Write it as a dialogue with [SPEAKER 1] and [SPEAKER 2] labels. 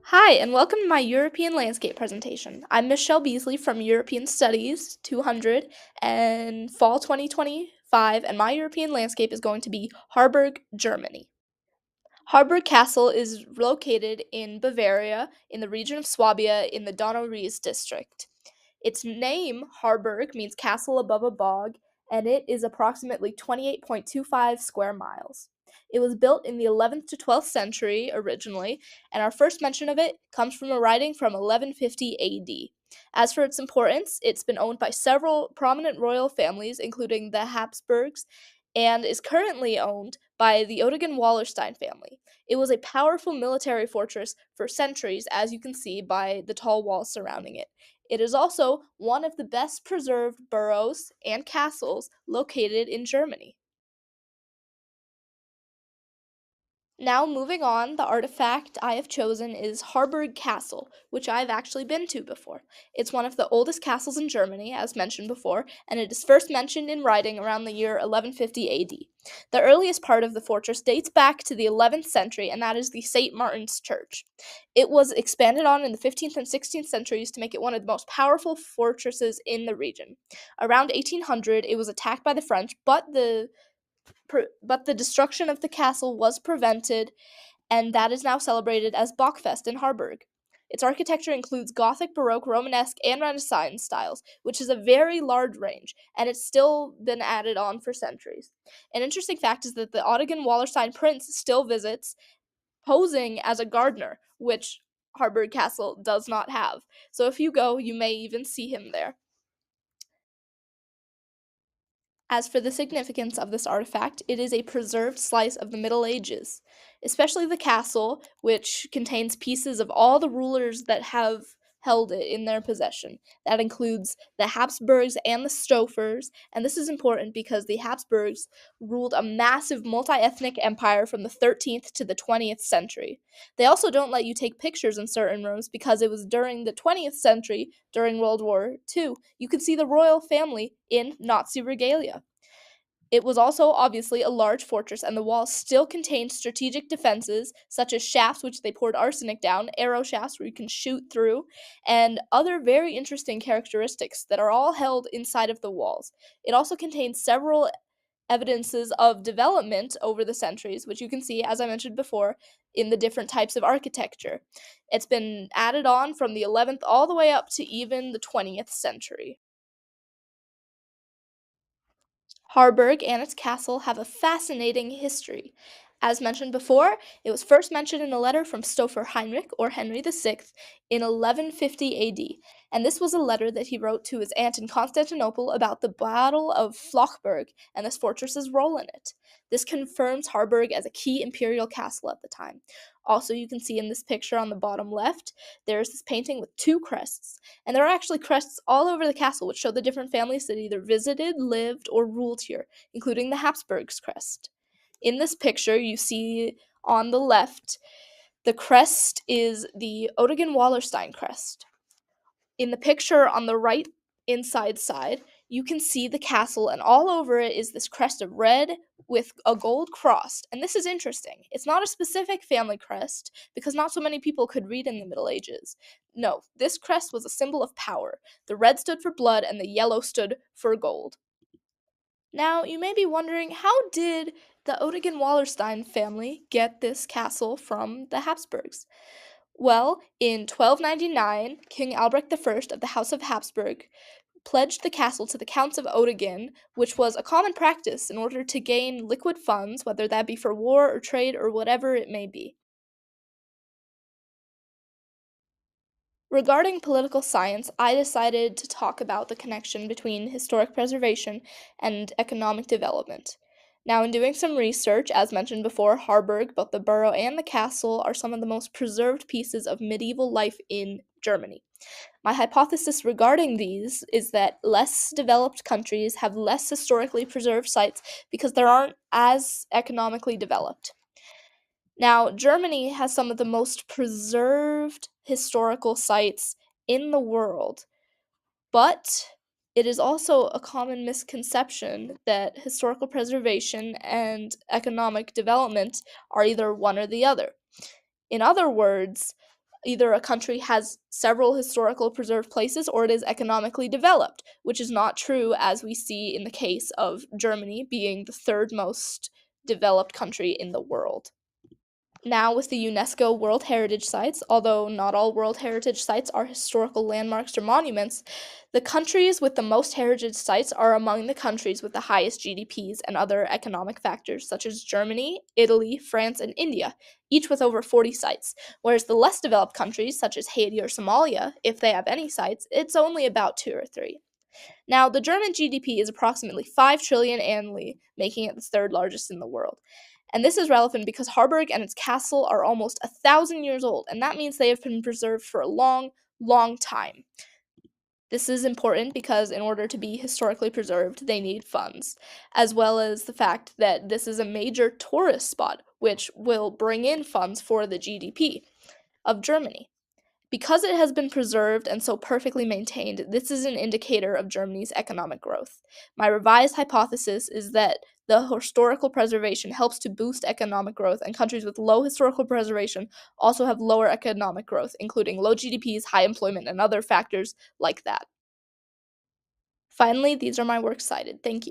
[SPEAKER 1] Hi, and welcome to my European landscape presentation. I'm Michelle Beasley from European Studies 200 and Fall 2025, and my European landscape is going to be Harburg, Germany. Harburg Castle is located in Bavaria, in the region of Swabia, in the Donau-Ries district. Its name, Harburg, means castle above a bog, and it is approximately 28.25 square miles. It was built in the 11th to 12th century originally, and our first mention of it comes from a writing from 1150 AD. As for its importance, it's been owned by several prominent royal families, including the Habsburgs, and is currently owned by the Oettingen-Wallerstein family. It was a powerful military fortress for centuries, as you can see by the tall walls surrounding it. It is also one of the best preserved boroughs and castles located in Germany. Now, moving on, the artifact I have chosen is Harburg Castle, which I've actually been to before. It's one of the oldest castles in Germany, as mentioned before, and it is first mentioned in writing around the year 1150 AD. The earliest part of the fortress dates back to the 11th century, and that is the St. Martin's Church. It was expanded on in the 15th and 16th centuries to make it one of the most powerful fortresses in the region. Around 1800, it was attacked by the French, but the destruction of the castle was prevented, and that is now celebrated as Bockfest in Harburg. Its architecture includes Gothic, Baroque, Romanesque, and Renaissance styles, which is a very large range, and it's still been added on for centuries. An interesting fact is that the Ottingen Wallerstein prince still visits, posing as a gardener, which Harburg Castle does not have. So if you go, you may even see him there. As for the significance of this artifact, it is a preserved slice of the Middle Ages, especially the castle, which contains pieces of all the rulers that have held it in their possession. That includes the Habsburgs and the Stoufers, and this is important because the Habsburgs ruled a massive multi ethnic empire from the 13th to the 20th century. They also don't let you take pictures in certain rooms because it was during the 20th century, during World War II, you could see the royal family in Nazi regalia. It was also obviously a large fortress, and the walls still contained strategic defenses, such as shafts which they poured arsenic down, arrow shafts where you can shoot through, and other very interesting characteristics that are all held inside of the walls. It also contains several evidences of development over the centuries, which you can see, as I mentioned before, in the different types of architecture. It's been added on from the 11th all the way up to even the 20th century. Harburg and its castle have a fascinating history. As mentioned before, it was first mentioned in a letter from Stoffer Heinrich, or Henry VI, in 1150 AD, and this was a letter that he wrote to his aunt in Constantinople about the Battle of Flochburg and this fortress's role in it. This confirms Harburg as a key imperial castle at the time. Also, you can see in this picture on the bottom left, there's this painting with two crests. And there are actually crests all over the castle which show the different families that either visited, lived, or ruled here, including the Habsburgs crest. In this picture, you see on the left, the crest is the Oettingen-Wallerstein crest. In the picture on the right inside side, you can see the castle, and all over it is this crest of red with a gold cross. And this is interesting. It's not a specific family crest because not so many people could read in the Middle Ages. No, this crest was a symbol of power. The red stood for blood, and the yellow stood for gold. Now, you may be wondering, how did the Oettingen-Wallerstein family get this castle from the Habsburgs? Well, in 1299, King Albrecht I of the House of Habsburg pledged the castle to the Counts of Oettingen, which was a common practice in order to gain liquid funds, whether that be for war or trade or whatever it may be. Regarding political science, I decided to talk about the connection between historic preservation and economic development. Now, in doing some research, as mentioned before, Harburg, both the borough and the castle, are some of the most preserved pieces of medieval life in Germany. My hypothesis regarding these is that less developed countries have less historically preserved sites because they aren't as economically developed. Now, Germany has some of the most preserved historical sites in the world, but it is also a common misconception that historical preservation and economic development are either one or the other. In other words, Either a country has several historical preserved places or it is economically developed, which is not true as we see in the case of Germany being the third most developed country in the world. Now, with the UNESCO World Heritage Sites, although not all World Heritage Sites are historical landmarks or monuments, the countries with the most heritage sites are among the countries with the highest GDPs and other economic factors, such as Germany, Italy, France, and India, each with over 40 sites, whereas the less developed countries, such as Haiti or Somalia, if they have any sites, it's only about 2 or 3. Now, the German GDP is approximately 5 trillion annually, making it the third largest in the world. And this is relevant because Harburg and its castle are almost 1,000 years old, and that means they have been preserved for a long, long time. This is important because in order to be historically preserved, they need funds, as well as the fact that this is a major tourist spot, which will bring in funds for the GDP of Germany. Because it has been preserved and so perfectly maintained, this is an indicator of Germany's economic growth. My revised hypothesis is that the historical preservation helps to boost economic growth, and countries with low historical preservation also have lower economic growth, including low GDPs, high employment, and other factors like that. Finally, these are my works cited. Thank you.